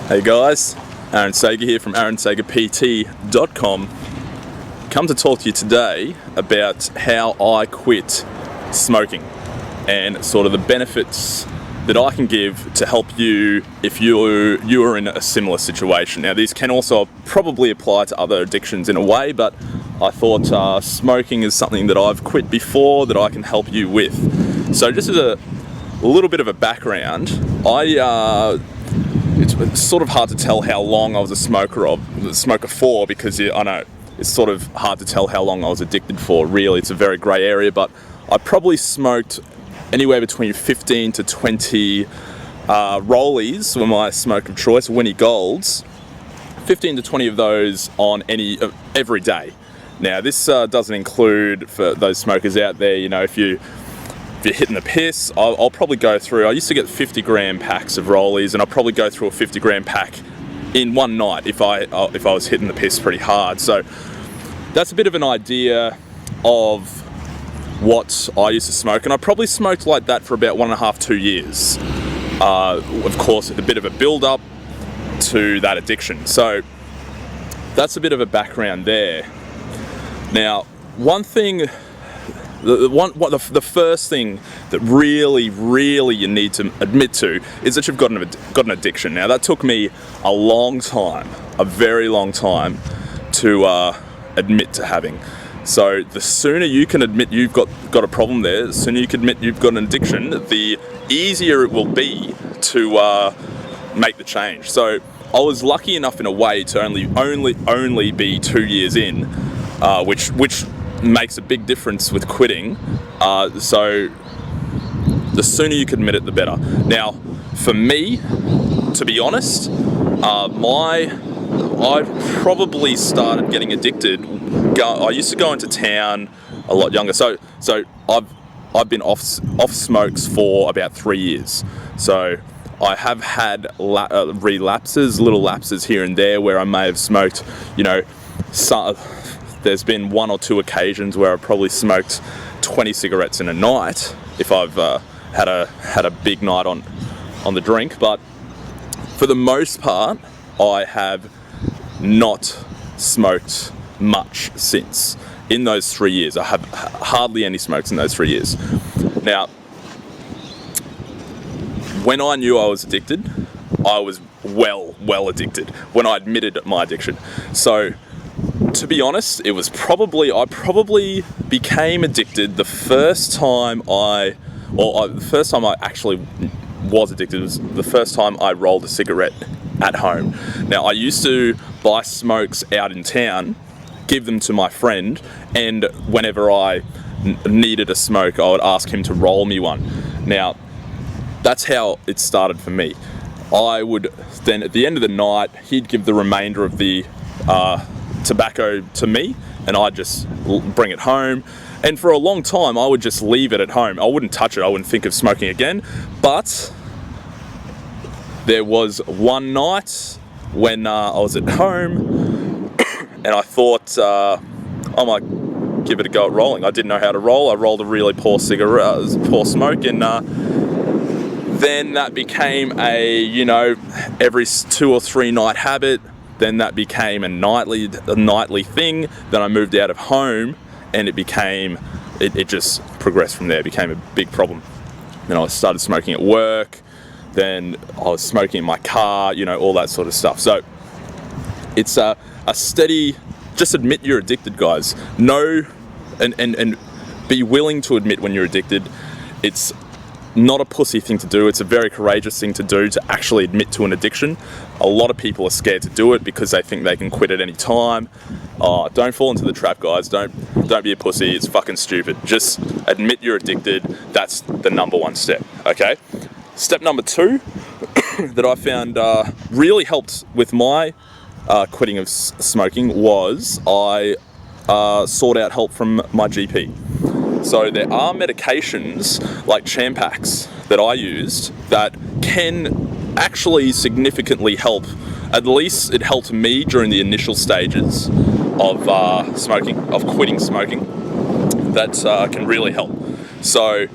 Hey guys, Aaron Sager here from aaronsagerpt.com. Come to talk to you today about how I quit smoking and sort of the benefits that I can give to help you if you're in a similar situation. Now these can also probably apply to other addictions in a way, but I thought smoking is something that I've quit before that I can help you with. So just as a little bit of a background, it's sort of hard to tell how long I was a smoker for, because I know it's sort of hard to tell how long I was addicted for. Really, it's a very grey area, but I probably smoked anywhere between 15 to 20 rollies were my smoke of choice, Winnie Golds. 15 to 20 of those on every day. Now this doesn't include, for those smokers out there, you know, if you're hitting the piss, I'll probably go through, I used to get 50 gram packs of rollies, and I'll probably go through a 50 gram pack in one night if I was hitting the piss pretty hard. So that's a bit of an idea of what I used to smoke, and I probably smoked like that for about 1.5 to 2 years. Of course, with a bit of a build up to that addiction. So that's a bit of a background there. Now, one thing, the first thing that really you need to admit to is that you've got an addiction. Now that took me a long time, a very long time to admit to having. So the sooner you can admit you've got a problem there, the sooner you can admit you've got an addiction, the easier it will be to make the change. So I was lucky enough in a way to only be 2 years in, which makes a big difference with quitting. So the sooner you can admit it, the better. Now, for me, to be honest, I probably started getting addicted. I used to go into town a lot younger. So I've been off smokes for about 3 years. So I have had relapses, little lapses here and there where I may have smoked, you know, there's been 1 or 2 occasions where I've probably smoked 20 cigarettes in a night if I've had a big night on the drink. But for the most part, I have not smoked much since. In those 3 years, I have hardly any smokes in those 3 years. Now, when I knew I was addicted, I was well addicted when I admitted my addiction. So, to be honest, I probably became addicted the first time the first time I actually was addicted was the first time I rolled a cigarette at home. Now, I used to buy smokes out in town, give them to my friend, and whenever I needed a smoke, I would ask him to roll me one. Now, that's how it started for me. I would then, at the end of the night, he'd give the remainder of the tobacco to me, and I'd just bring it home. And for a long time, I would just leave it at home. I wouldn't touch it. I wouldn't think of smoking again. But there was one night when I was at home, and I thought I might give it a go at rolling. I didn't know how to roll. I rolled a really poor poor smoke, and then that became a, you know, every 2 or 3 night habit. Then that became a nightly thing. Then I moved out of home, and it just progressed from there. It became a big problem. Then I started smoking at work. Then I was smoking in my car, you know, all that sort of stuff. So it's a steady, just admit you're addicted, guys. Know and be willing to admit when you're addicted. It's not a pussy thing to do. It's a very courageous thing to do, to actually admit to an addiction. A lot of people are scared to do it because they think they can quit at any time. Don't fall into the trap, guys. Don't be a pussy. It's fucking stupid. Just admit you're addicted. That's the number 1 step, okay? Step number 2 that I found really helped with my quitting of smoking was I sought out help from my GP. So there are medications like Champax that I used that can actually significantly help. At least it helped me during the initial stages of quitting smoking. That can really help. So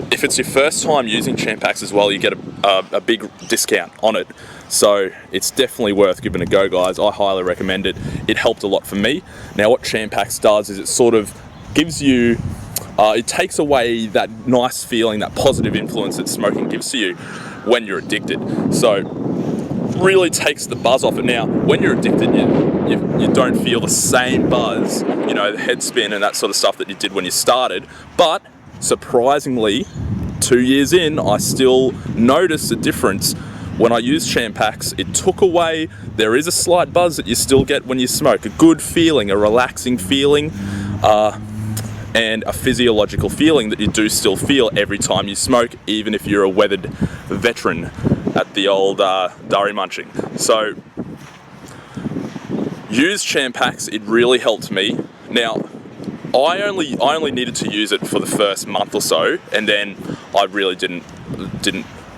if it's your first time using Champax as well, you get a big discount on it. So it's definitely worth giving a go, guys. I highly recommend it. It helped a lot for me. Now what Champax does is it sort of gives you, it takes away that nice feeling, that positive influence that smoking gives to you when you're addicted. So really takes the buzz off it. Now, when you're addicted, you don't feel the same buzz, you know, the head spin and that sort of stuff that you did when you started. But surprisingly, 2 years in, I still notice a difference. When I used Champax, it took away, there is a slight buzz that you still get when you smoke, a good feeling, a relaxing feeling, and a physiological feeling that you do still feel every time you smoke, even if you're a weathered veteran at the old durry munching. So use Champax, it really helped me. Now, I only needed to use it for the first month or so, and then I really didn't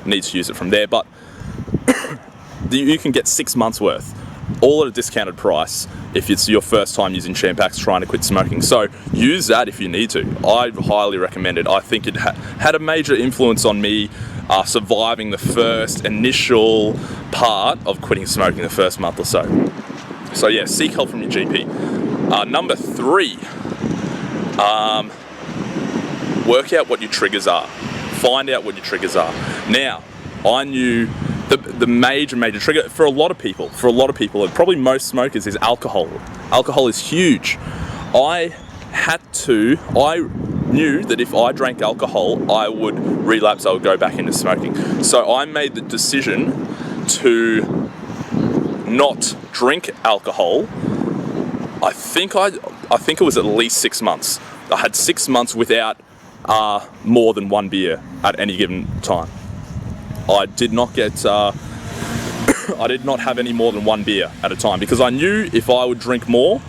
need to use it from there. But you can get 6 months worth, all at a discounted price, if it's your first time using Champax trying to quit smoking. So use that if you need to. I highly recommend it. I think it had a major influence on me surviving the first initial part of quitting smoking, the first month or so. So yeah, seek help from your GP. Number 3, work out what your triggers are. Find out what your triggers are. Now, I knew the major trigger for a lot of people, and probably most smokers, is alcohol. Alcohol is huge. I knew that if I drank alcohol, I would relapse, I would go back into smoking. So I made the decision to not drink alcohol. I think it was at least 6 months. I had 6 months without more than one beer at any given time. I did not get, I did not have any more than one beer at a time, because I knew if I would drink more,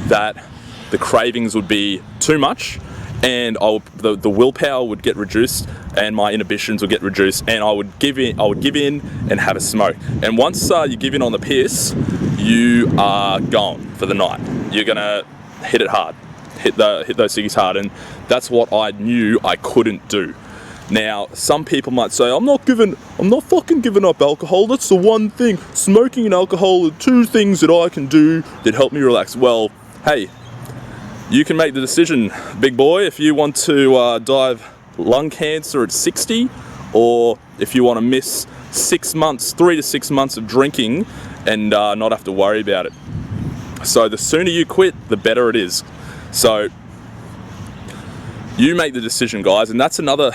that the cravings would be too much, and the willpower would get reduced, and my inhibitions would get reduced, and I would give in and have a smoke. And once you give in on the piss, you are gone for the night. You're gonna hit it hard, hit those ciggies hard, and that's what I knew I couldn't do. Now, some people might say, I'm not fucking giving up alcohol. That's the one thing. Smoking and alcohol are two things that I can do that help me relax. Well, hey, you can make the decision, big boy, if you want to die of lung cancer at 60, or if you want to miss 6 months, 3 to 6 months of drinking and not have to worry about it. So the sooner you quit, the better it is. So you make the decision, guys, and that's another,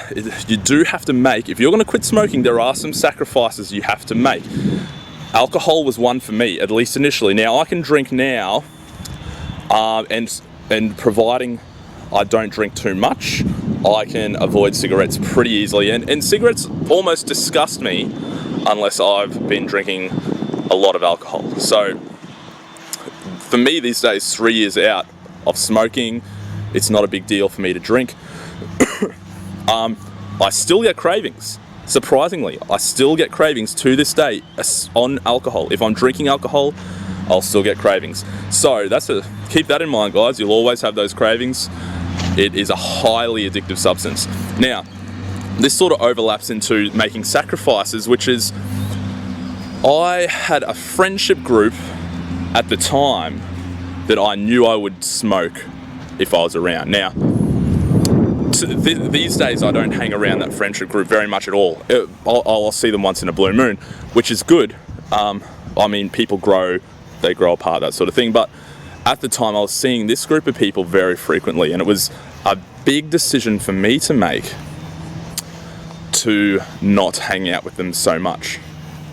you do have to make, if you're going to quit smoking, there are some sacrifices you have to make. Alcohol was one for me, at least initially. Now, I can drink now, and providing I don't drink too much, I can avoid cigarettes pretty easily. And cigarettes almost disgust me unless I've been drinking a lot of alcohol. So for me these days, 3 years out of smoking, it's not a big deal for me to drink. I still get cravings. Surprisingly, I still get cravings to this day on alcohol. If I'm drinking alcohol, I'll still get cravings. So keep that in mind, guys. You'll always have those cravings. It is a highly addictive substance. Now, this sort of overlaps into making sacrifices, which is, I had a friendship group at the time that I knew I would smoke if I was around. Now, these days I don't hang around that friendship group very much at all. I'll see them once in a blue moon, which is good. I mean, people grow, they grow apart, that sort of thing. But at the time I was seeing this group of people very frequently, and it was a big decision for me to make to not hang out with them so much.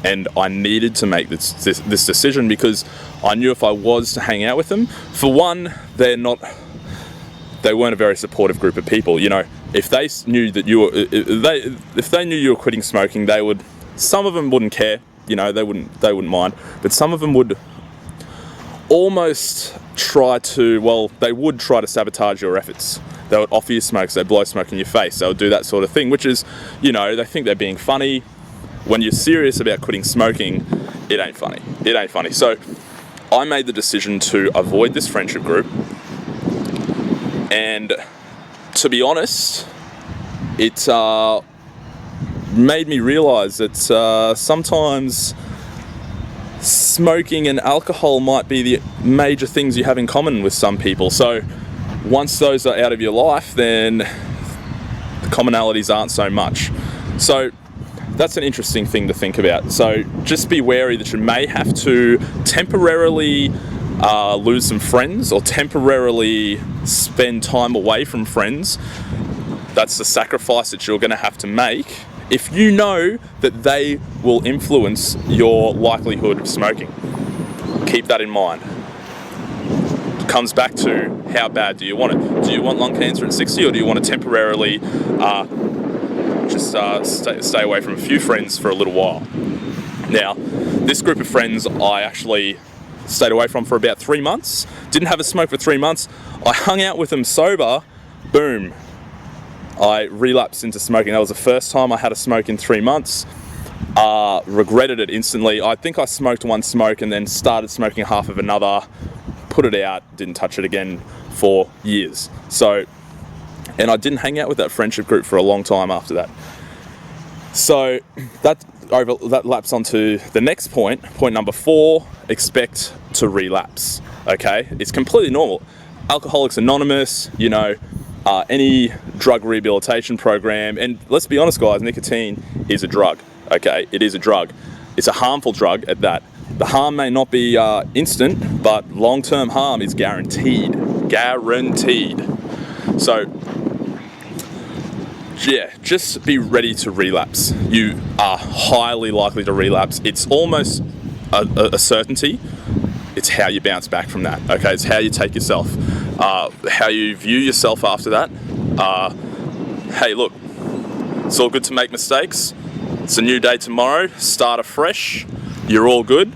And I needed to make this decision, because I knew if I was to hang out with them, for one, they weren't a very supportive group of people. You know, if they knew that if they knew you were quitting smoking, some of them wouldn't care. You know, they wouldn't mind, but some of them would almost they would try to sabotage your efforts. They would offer you smokes, they'd blow smoke in your face, they would do that sort of thing, which is, you know, they think they're being funny. When you're serious about quitting smoking, it ain't funny. It ain't funny. So I made the decision to avoid this friendship group. And to be honest, it made me realize that sometimes smoking and alcohol might be the major things you have in common with some people. So once those are out of your life, then the commonalities aren't so much. So that's an interesting thing to think about. So just be wary that you may have to temporarily lose some friends or temporarily spend time away from friends. That's the sacrifice that you're going to have to make if you know that they will influence your likelihood of smoking. Keep that in mind. It comes back to how bad do you want it? Do you want lung cancer at 60, or do you want to temporarily stay away from a few friends for a little while? Now, this group of friends I actually stayed away from for about 3 months. Didn't have a smoke for 3 months. I hung out with them sober. Boom. I relapsed into smoking. That was the first time I had a smoke in 3 months. Regretted it instantly. I think I smoked one smoke and then started smoking half of another, put it out, didn't touch it again for years. So, and I didn't hang out with that friendship group for a long time after that. So that laps onto the next point. Point number 4, expect to relapse. Okay, it's completely normal. Alcoholics Anonymous, any drug rehabilitation program, and let's be honest guys, nicotine is a drug. Okay, it is a drug. It's a harmful drug at that. The harm may not be instant, but long-term harm is guaranteed. Guaranteed. So yeah, just be ready to relapse. You are highly likely to relapse. It's almost a certainty. It's how you bounce back from that. Okay, it's how you take yourself, how you view yourself after that. Hey, look, it's all good to make mistakes. It's a new day tomorrow. Start afresh. You're all good.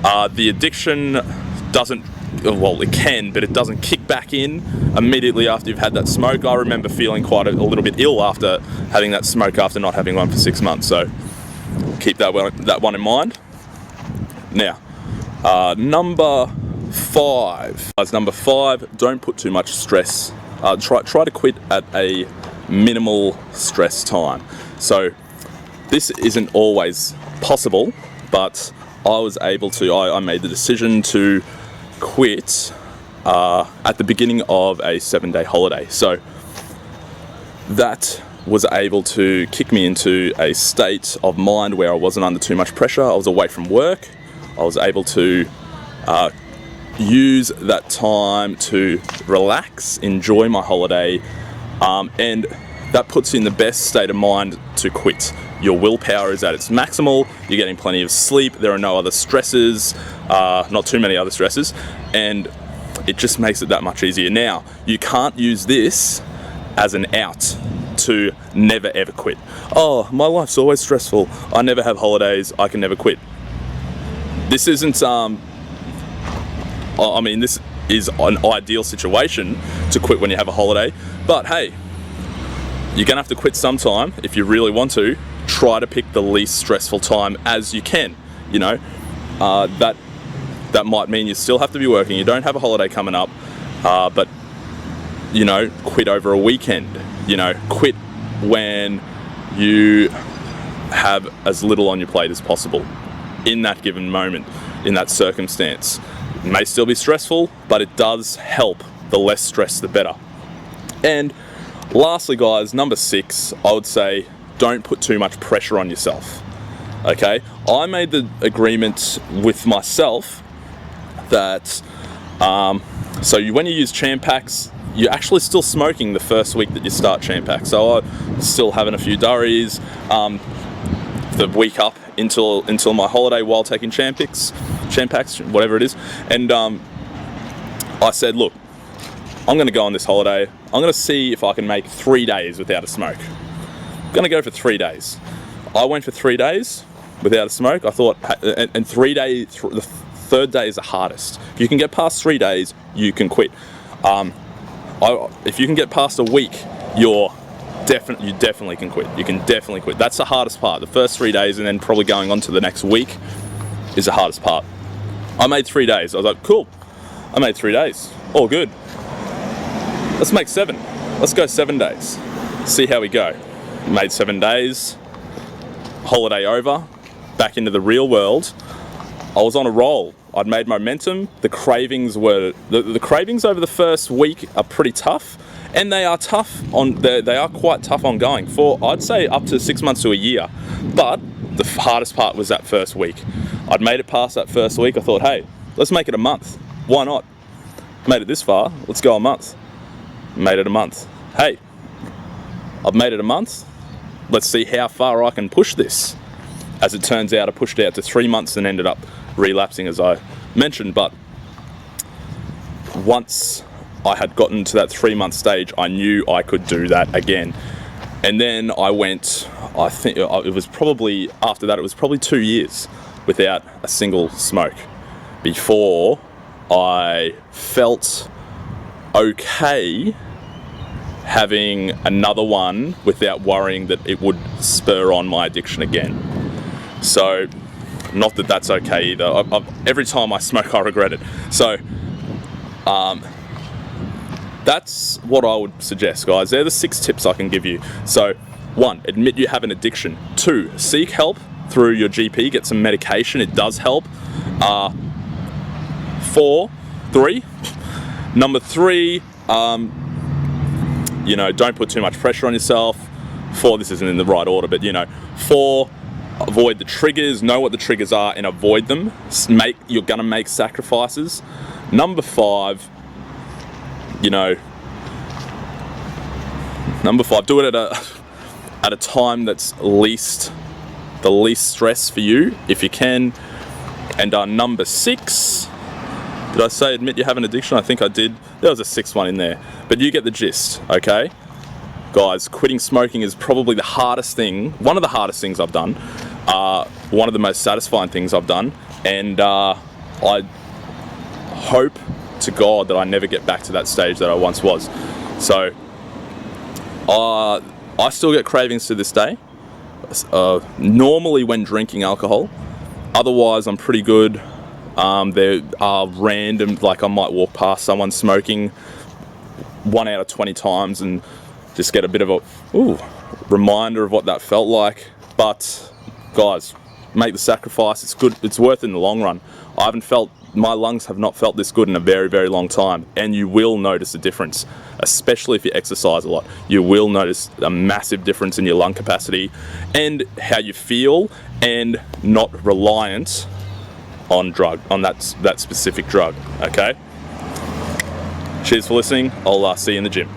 The addiction doesn't, well, it can, but it doesn't kick back in immediately after you've had that smoke. I remember feeling quite a little bit ill after having that smoke after not having one for 6 months. So keep that one in mind. Now, number 5. Number 5, don't put too much stress. Try to quit at a minimal stress time. So this isn't always possible, but I was able to, I made the decision to quit at the beginning of a 7-day holiday. So that was able to kick me into a state of mind where I wasn't under too much pressure. I was away from work. I was able to use that time to relax, enjoy my holiday, and that puts you in the best state of mind to quit. Your willpower is at its maximal, you're getting plenty of sleep, there are no other stresses, not too many other stresses, and it just makes it that much easier. Now, you can't use this as an out to never ever quit. Oh, my life's always stressful, I never have holidays, I can never quit. This isn't, this is an ideal situation to quit when you have a holiday, but hey, you're gonna have to quit sometime if you really want to. Try to pick the least stressful time as you can. That might mean you still have to be working, you don't have a holiday coming up, but quit over a weekend. Quit when you have as little on your plate as possible in that given moment, in that circumstance. It may still be stressful, but it does help. The less stress, the better. And lastly, guys, number 6, I would say don't put too much pressure on yourself. Okay, I made the agreement with myself that when you use champ packs, you're actually still smoking the first week that you start champ packs. So I'm still having a few durries the week up until my holiday while taking champ packs, whatever it is. And I said, look, I'm going to go on this holiday. I'm going to see if I can make 3 days without a smoke. I'm going to go for 3 days. I went for 3 days without a smoke. I thought, and 3 days, the third day is the hardest. If you can get past 3 days, you can quit. If you can get past a week, you definitely can quit. You can definitely quit. That's the hardest part. The first 3 days and then probably going on to the next week is the hardest part. I made 3 days. I was like, cool. I made 3 days. All good. Let's make 7. Let's go 7 days. See how we go. Made 7 days. Holiday over. Back into the real world. I was on a roll. I'd made momentum. The cravings were the cravings over the first week are pretty tough, and they are tough they are quite tough ongoing for, I'd say, up to 6 months to a year. But the hardest part was that first week. I'd made it past that first week. I thought, hey, let's make it a month. Why not? Made it this far. Let's go a month. Made it a month. Hey, I've made it a month. Let's see how far I can push this. As it turns out, I pushed it out to 3 months and ended up relapsing, as I mentioned. But once I had gotten to that 3 month stage, I knew I could do that again. And then I went, I think it was probably, after that, it was probably 2 years without a single smoke before I felt okay having another one without worrying that it would spur on my addiction again. So, not that that's okay either. Every time I smoke, I regret it. So, that's what I would suggest, guys. They're the 6 tips I can give you. So, 1, admit you have an addiction. 2, seek help through your GP, get some medication. It does help. 3, number 3, don't put too much pressure on yourself. 4, this isn't in the right order, but 4, avoid the triggers, know what the triggers are and avoid them. You're gonna make sacrifices. Number 5, do it at a time that's the least stress for you, if you can. And number 6, did I say admit you have an addiction? I think I did. There was a 6th one in there, but you get the gist, okay? Guys, quitting smoking is probably the hardest thing, one of the hardest things I've done, one of the most satisfying things I've done, and I hope to God that I never get back to that stage that I once was. So, I still get cravings to this day, normally when drinking alcohol. Otherwise, I'm pretty good. There are random, like I might walk past someone smoking 1 out of 20 times and just get a bit of a reminder of what that felt like. But guys, make the sacrifice. It's good. It's worth it in the long run. My lungs have not felt this good in a very, very long time, and you will notice a difference, especially if you exercise a lot. You will notice a massive difference in your lung capacity and how you feel, and not reliant on that specific drug. Okay. Cheers for listening. I'll see you in the gym.